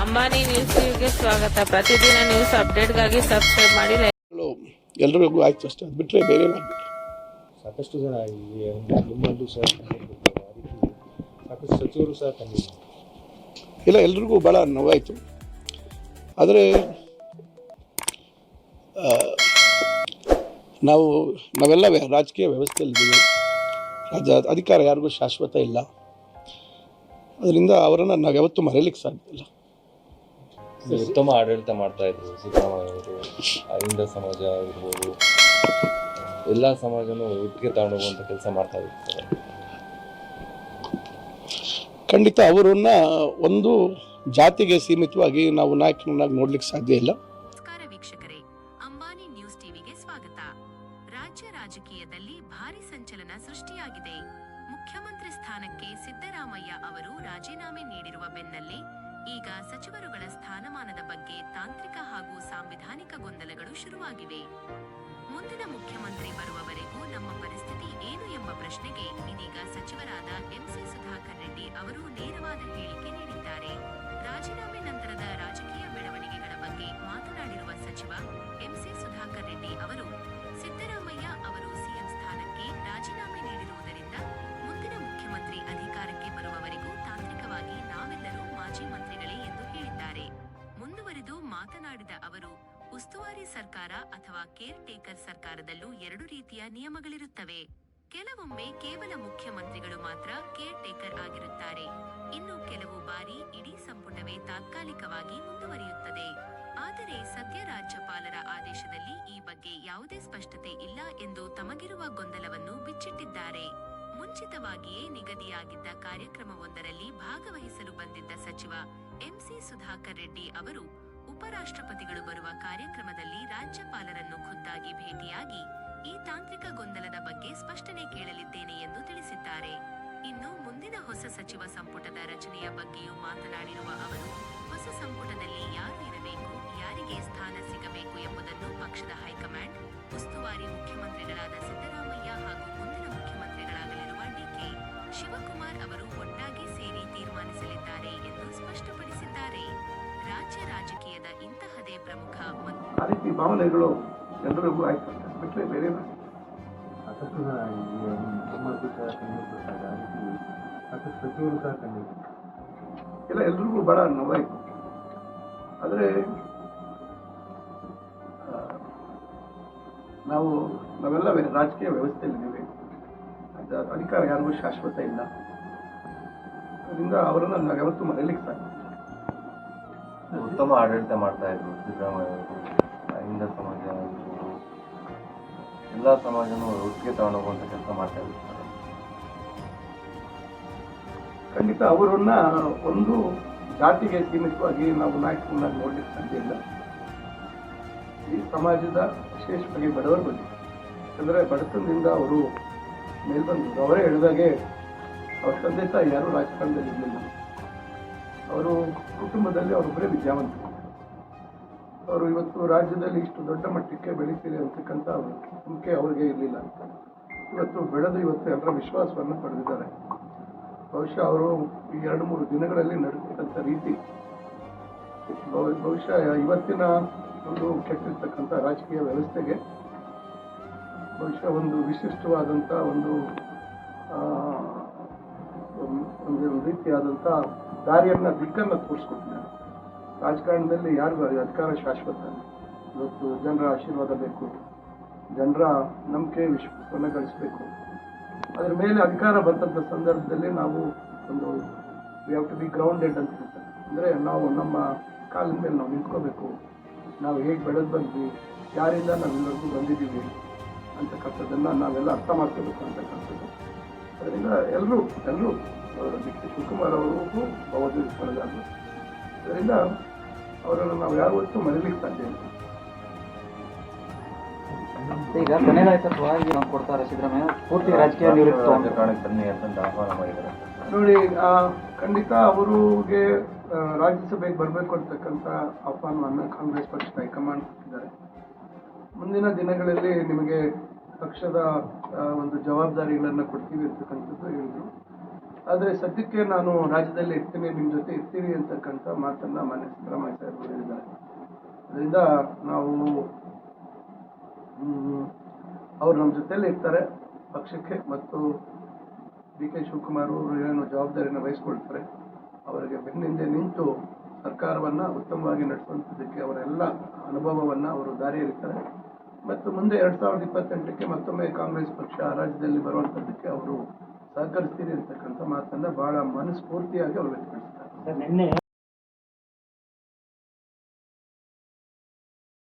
Ambani news ಟಿವಿಗೆ ಸ್ವಾಗತ. ಪ್ರತಿದಿನ ನ್ಯೂಸ್ ಅಪ್ಡೇಟ್ಗಾಗಿ ಸಬ್ಸ್ಕ್ರೈಬ್ ಮಾಡಿ. ಎಲ್ರಿಗೂ ಆಯ್ತು ಅಷ್ಟೇ, ಅದು ಬಿಟ್ಟರೆ ಬೇರೆ ಮಾಡಿಬಿಟ್ಟು ಸಾಕಷ್ಟು ಜನ ನಿಮ್ಮಲ್ಲೂ ಸಹ ಸಾಕಷ್ಟು ಸಚಿವರು ಸಹ ತಂದಿದ್ದಾರೆ. ಇಲ್ಲ, ಎಲ್ರಿಗೂ ಭಾಳ ನೋವಾಯಿತು. ಆದರೆ ನಾವೆಲ್ಲ ರಾಜಕೀಯ ವ್ಯವಸ್ಥೆಯಲ್ಲಿದ್ದೀವಿ. ಅಧಿಕಾರ ಯಾರಿಗೂ ಶಾಶ್ವತ ಇಲ್ಲ. ಅದರಿಂದ ಅವರನ್ನು ನಾವು ಯಾವತ್ತೂ ಮರೆಯಲಿಕ್ಕೆ ಸಾಧ್ಯ ಇಲ್ಲ. ಉತ್ತಮ ಆಡಳಿತ ಮಾಡ್ತಾ ಇದ್ರು ಸಿದ್ದರಾಮಯ್ಯ ಅವರು. ಅಹಿಂದ ಸಮಾಜ ಇರ್ಬೋದು, ಎಲ್ಲ ಸಮಾಜನೂ ಒಟ್ಟಿಗೆ ತಗೊಂಡೋಗುವಂಥ ಕೆಲಸ ಮಾಡ್ತಾ ಇರ್ತಾರೆ. ಖಂಡಿತ ಅವರನ್ನು ಒಂದು ಜಾತಿಗೆ ಸೀಮಿತವಾಗಿ ನಾವು ನಾಯಕನನ್ನಾಗಿ ನೋಡ್ಲಿಕ್ಕೆ ಸಾಧ್ಯ ಇಲ್ಲ. ನಮಸ್ಕಾರ ವೀಕ್ಷಕರೇ, ಅಂಬಾನಿ ನ್ಯೂಸ್ ಟಿವಿಗೆ ಸ್ವಾಗತ. ರಾಜ್ಯ ರಾಜಕೀಯದಲ್ಲಿ ಭಾರಿ ಸಂಚಲನ ಸೃಷ್ಟಿಯಾಗಿದೆ. ಮುಖ್ಯಮಂತ್ರಿ ಸ್ಥಾನಕ್ಕೆ ಸಿದ್ದರಾಮಯ್ಯ ಅವರು ರಾಜೀನಾಮೆ ನೀಡಿರುವ ಬೆನ್ನಲ್ಲೇ ಈಗ ಸಚಿವರುಗಳ ಸ್ಥಾನಮಾನದ ಬಗ್ಗೆ ತಾಂತ್ರಿಕ ಹಾಗೂ ಸಾಂವಿಧಾನಿಕ ಗೊಂದಲಗಳು ಶುರುವಾಗಿವೆ. ಮುಂದಿನ ಮುಖ್ಯಮಂತ್ರಿ ಬರುವವರೆಗೂ ನಮ್ಮ ಪರಿಸ್ಥಿತಿ ಏನು ಎಂಬ ಪ್ರಶ್ನೆಗೆ ಇದೀಗ ಸಚಿವರಾದ ಎಂಸಿ ಸುಧಾಕರ್ ರೆಡ್ಡಿ ಅವರು ನೇರವಾದ ಹೇಳಿಕೆ ನೀಡಿದ್ದಾರೆ. ರಾಜೀನಾಮೆ ನಂತರದ ರಾಜಕೀಯ ಬೆಳವಣಿಗೆಗಳ ಬಗ್ಗೆ ಮಾತನಾಡಿರುವ ಸಚಿವ ಎಂಸಿ ಸುಧಾಕರ್ ರೆಡ್ಡಿ ಅವರು, ಸಿದ್ದರಾಮಯ್ಯ ಅವರು ಸಿಎಂ ಸ್ಥಾನಕ್ಕೆ ರಾಜೀನಾಮೆ ನೀಡಿರುವುದರಿಂದ ಮುಂದಿನ ಮುಖ್ಯಮಂತ್ರಿ ಅಧಿಕಾರಕ್ಕೆ ಬರುವವರೆಗೂ ತಾಂತ್ರಿಕವಾಗಿ ನಾವೆಲ್ಲರೂ ಮಾಜಿ ಮಂತ್ರಿಗಳೇ ಎಂದು ಹೇಳಿದ್ದಾರೆ. ಮುಂದುವರಿದು ಮಾತನಾಡಿದ ಅವರು, ಉಸ್ತುವಾರಿ ಸರ್ಕಾರ ಅಥವಾ ಕೇರ್ ಟೇಕರ್ ಸರ್ಕಾರದಲ್ಲೂ ಎರಡು ರೀತಿಯ ನಿಯಮಗಳಿರುತ್ತವೆ. ಕೆಲವೊಮ್ಮೆ ಕೇವಲ ಮುಖ್ಯಮಂತ್ರಿಗಳು ಮಾತ್ರ ಕೇರ್ ಟೇಕರ್ ಆಗಿರುತ್ತಾರೆ. ಇನ್ನು ಕೆಲವು ಬಾರಿ ಇಡೀ ಸಂಪುಟವೇ ತಾತ್ಕಾಲಿಕವಾಗಿ ಮುಂದುವರಿಯುತ್ತದೆ. ಆದರೆ ಸದ್ಯ ರಾಜ್ಯಪಾಲರ ಆದೇಶದಲ್ಲಿ ಈ ಬಗ್ಗೆ ಯಾವುದೇ ಸ್ಪಷ್ಟತೆ ಇಲ್ಲ ಎಂದು ತಮಗಿರುವ ಗೊಂದಲವನ್ನು ಬಿಚ್ಚಿಟ್ಟಿದ್ದಾರೆ. ಮುಂಚಿತವಾಗಿಯೇ ನಿಗದಿಯಾಗಿದ್ದ ಕಾರ್ಯಕ್ರಮವೊಂದರಲ್ಲಿ ಭಾಗವಹಿಸಲು ಬಂದಿದ್ದ ಸಚಿವ ಎಂಸಿ ಸುಧಾಕರ್ ರೆಡ್ಡಿ ಅವರು ಉಪರಾಷ್ಟ್ರಪತಿಗಳು ಬರುವ ಕಾರ್ಯಕ್ರಮದಲ್ಲಿ ರಾಜ್ಯಪಾಲರನ್ನು ಖುದ್ದಾಗಿ ಭೇಟಿಯಾಗಿ ಈ ತಾಂತ್ರಿಕ ಗೊಂದಲದ ಬಗ್ಗೆ ಸ್ಪಷ್ಟನೆ ಕೇಳಲಿದ್ದೇನೆ ಎಂದು ತಿಳಿಸಿದ್ದಾರೆ. ಇನ್ನು ಮುಂದಿನ ಹೊಸ ಸಚಿವ ಸಂಪುಟದ ರಚನೆಯ ಬಗ್ಗೆಯೂ ಮಾತನಾಡಿರುವ ಅವರು, ಹೊಸ ಸಂಪುಟದಲ್ಲಿ ಯಾರು ಇರಬೇಕು, ಯಾರಿಗೆ ಸ್ಥಾನ ಸಿಗಬೇಕು ಎಂಬುದನ್ನು ಪಕ್ಷದ ಹೈಕಮಾಂಡ್, ಉಸ್ತುವಾರಿ ಮುಖ್ಯಮಂತ್ರಿಗಳಾದ ಸಿದ್ದರಾಮಯ್ಯ ಹಾಗೂ ಮುಂದಿನ ಮುಖ್ಯಮಂತ್ರಿಗಳಾಗಲಿರುವ ಡಿಕೆ ಶಿವಕುಮಾರ್ ಅವರು ಒಟ್ಟಾಗಿ ಸೇರಿ ತೀರ್ಮಾನಿಸಲಿದ್ದಾರೆ ಎಂದು ಸ್ಪಷ್ಟಪಡಿಸಿದ್ದಾರೆ. ರಾಜ್ಯ ರಾಜಕೀಯದ ಇಂತಹದೇ ಪ್ರಮುಖ ಆ ರೀತಿ ಭಾವನೆಗಳು ಎಲ್ಲರಿಗೂ ಆಯ್ತು, ಬಿಟ್ಟರೆ ಬೇರೆ ಸಾಕಷ್ಟು ಜನ ನಿಮ್ಮಲ್ಲೂ ಸಹ ತಂದಿದ್ದಾರೆ. ಸಾಕಷ್ಟು ಸಚಿವರು ಸಹ ತಂದಿದ್ದಾರೆ. ಇಲ್ಲ, ಎಲ್ರಿಗೂ ಭಾಳ ನೋವಾಯಿತು. ಆದರೆ ನಾವೆಲ್ಲ ರಾಜಕೀಯ ವ್ಯವಸ್ಥೆಯಲ್ಲಿದ್ದೀವಿ. ಅಧಿಕಾರ ಯಾರಿಗೂ ಶಾಶ್ವತ ಇಲ್ಲ. ಅದರಿಂದ ಅವರನ್ನು ನಾವು ಯಾವತ್ತೂ ಮರೆಯಲಿಕ್ಕೆ ಸಾಧ್ಯ. ಉತ್ತಮ ಆಡಳಿತ ಮಾಡ್ತಾ ಇದ್ರು ಸಿದ್ದರಾಮಯ್ಯ ಅವರು. ಅಹಿಂದ ಸಮಾಜ ಇರ್ಬೋದು, ಎಲ್ಲ ಸಮಾಜನೂ ಒಟ್ಟಿಗೆ ತಗೊಂಡೋಗುವಂಥ ಕೆಲಸ ಮಾಡ್ತಾ ಇರ್ತಾರೆ. ಖಂಡಿತ ಅವರನ್ನ ಒಂದು ಜಾತಿಗೆ ಸೀಮಿತವಾಗಿ ನಾವು ನಾಯಕರನ್ನಾಗಿ ನೋಡ್ಲಿಕ್ಕೆ ಸಾಧ್ಯ ಇಲ್ಲ. ಈ ಸಮಾಜದ ವಿಶೇಷವಾಗಿ ಬಡವರ ಬಗ್ಗೆ, ಯಾಕಂದರೆ ಬಡತನದಿಂದ ಅವರು ಮೇಲ್ಬಂದಿದ್ರು. ಅವರೇ ಹೇಳಿದಾಗೆ ಅವ್ರ ತಂದೆ ತಾಯಿ ಯಾರೂ ರಾಜಕಾರಣದಲ್ಲಿ ಇರಲಿಲ್ಲ. ಅವರು ಕುಟುಂಬದಲ್ಲಿ ಅವರೊಬ್ಬರೇ ವಿದ್ಯಾವಂತರು. ಅವರು ಇವತ್ತು ರಾಜ್ಯದಲ್ಲಿ ಇಷ್ಟು ದೊಡ್ಡ ಮಟ್ಟಕ್ಕೆ ಬೆಳೀತೀರಿ ಅಂತಕ್ಕಂಥ ನಂಬಿಕೆ ಅವ್ರಿಗೆ ಇರಲಿಲ್ಲ. ಇವತ್ತು ಎಲ್ಲರ ವಿಶ್ವಾಸವನ್ನು ಪಡೆದಿದ್ದಾರೆ. ಬಹುಶಃ ಅವರು ಈ 2-3 ದಿನಗಳಲ್ಲಿ ನಡೆಸ್ತಕ್ಕಂಥ ರೀತಿ ಬಹುಶಃ ಇವತ್ತಿನ ಒಂದು ಕೆಟ್ಟಿರ್ತಕ್ಕಂಥ ರಾಜಕೀಯ ವ್ಯವಸ್ಥೆಗೆ ಬಹುಶಃ ಒಂದು ವಿಶಿಷ್ಟವಾದಂಥ ಒಂದು ರೀತಿಯಾದಂಥ ದಿಕ್ಕನ್ನು ತೋರಿಸ್ಕೊಟ್ಟಿದ್ದಾರೆ. ರಾಜಕಾರಣದಲ್ಲಿ ಯಾರಿಗೂ ಅಧಿಕಾರ ಶಾಶ್ವತ. ಇವತ್ತು ಜನರ ಆಶೀರ್ವಾದ ಬೇಕು, ಜನರ ನಂಬಿಕೆ ವಿಶ್ವಾಸವನ್ನು ಗಳಿಸಬೇಕು. ಅದರ ಮೇಲೆ ಅಧಿಕಾರ ಬಂದಂಥ ಸಂದರ್ಭದಲ್ಲಿ ನಾವು ಒಂದು we have to be grounded ಅಂತ ಹೇಳ್ತಾರೆ. ಅಂದರೆ ನಾವು ನಮ್ಮ ಕಾಲಿನ ಮೇಲೆ ನಾವು ನಿಂತ್ಕೋಬೇಕು. ನಾವು ಹೇಗೆ ಬೆಳೆದು ಬಂದ್ವಿ, ಯಾರಿಂದ ನಾವೆಲ್ಲರಿಗೂ ಬಂದಿದ್ದೀವಿ ಅಂತಕ್ಕಂಥದ್ದನ್ನು ನಾವೆಲ್ಲ ಅರ್ಥ ಮಾಡ್ಕೋಬೇಕು ಅಂತಕ್ಕಂಥದ್ದು. ಅದರಿಂದ ಎಲ್ಲರೂ ಡಿ ಕೆ ಶಿವಕುಮಾರ್ ಅವರಿಗೂ ಭಾವೋದ್ವೇಗಕ್ಕೊಳಗಾದ್ರು. ಅದರಿಂದ ಅವರನ್ನು ನಾವು ಯಾವತ್ತೂ ಮರೀಲಿಕ್ಕೆ ಸಾಧ್ಯ ಇಲ್ಲ. ಈಗ ಕೊನೆಗಾಯ್ತತ್ವವಾಗಿ ನಾವು ಕೊಡ್ತಾರೆ ಸಿದ್ದರಾಮಯ್ಯ ಪೂರ್ತಿ ರಾಜಕೀಯ ನಿವೃತ್ತಿ ರಾಜಕಾರಣಕ್ಕೆ ಬನ್ನಿ ಅಂತ ಆಹ್ವಾನ ಮಾಡಿದ್ದಾರೆ. ನೋಡಿ, ಖಂಡಿತ ಅವರಿಗೆ ರಾಜ್ಯಸಭೆಗೆ ಬರಬೇಕು ಅಂತಕ್ಕಂಥ ಆಹ್ವಾನವನ್ನು ಕಾಂಗ್ರೆಸ್ ಪಕ್ಷದ ಹೈಕಮಾಂಡ್ ಕೊಟ್ಟಿದ್ದಾರೆ. ಮುಂದಿನ ದಿನಗಳಲ್ಲಿ ನಿಮಗೆ ಪಕ್ಷದ ಒಂದು ಜವಾಬ್ದಾರಿಗಳನ್ನು ಕೊಡ್ತೀವಿ ಅಂತಕ್ಕಂಥದ್ದು ಹೇಳಿದರು. ಆದರೆ ಸದ್ಯಕ್ಕೆ ನಾನು ರಾಜ್ಯದಲ್ಲಿ ಇರ್ತೀನಿ, ನಿಮ್ಮ ಜೊತೆ ಇರ್ತೀನಿ ಅಂತಕ್ಕಂಥ ಮಾತನ್ನ ಮಾನ್ಯ ಸಿದ್ದರಾಮಯ್ಯ ಸಾಹೇಬರು ಹೇಳಿದ್ದಾರೆ. ಅದರಿಂದ ನಾವು ಅವ್ರು ನಮ್ಮ ಜೊತೆಯಲ್ಲೇ ಇರ್ತಾರೆ ಪಕ್ಷಕ್ಕೆ, ಮತ್ತು ಡಿ ಕೆ ಶಿವಕುಮಾರ್ ಅವರು ಏನು ಜವಾಬ್ದಾರಿಯನ್ನು ವಹಿಸ್ಕೊಳ್ತಾರೆ, ಅವರಿಗೆ ಬೆನ್ನಿಂದೆ ನಿಂತು ಸರ್ಕಾರವನ್ನು ಉತ್ತಮವಾಗಿ ನಡೆಸುವಂಥದ್ದಕ್ಕೆ ಅವರೆಲ್ಲ ಅನುಭವವನ್ನು ಅವರು ದಾರಿ ಎರಿತಾರೆ. ಮತ್ತು ಮುಂದೆ 2028ಕ್ಕೆ ಮತ್ತೊಮ್ಮೆ ಕಾಂಗ್ರೆಸ್ ಪಕ್ಷ ರಾಜ್ಯದಲ್ಲಿ ಬರುವಂಥದ್ದಕ್ಕೆ ಅವರು ಸಹಕರಿಸ್ತೀರಿ ಅಂತಕ್ಕಂಥ ಮಾತನ್ನು ಬಹಳ ಮನಸ್ಫೂರ್ತಿಯಾಗಿ ಅವರು ವ್ಯಕ್ತಪಡಿಸ್ತಾರೆ.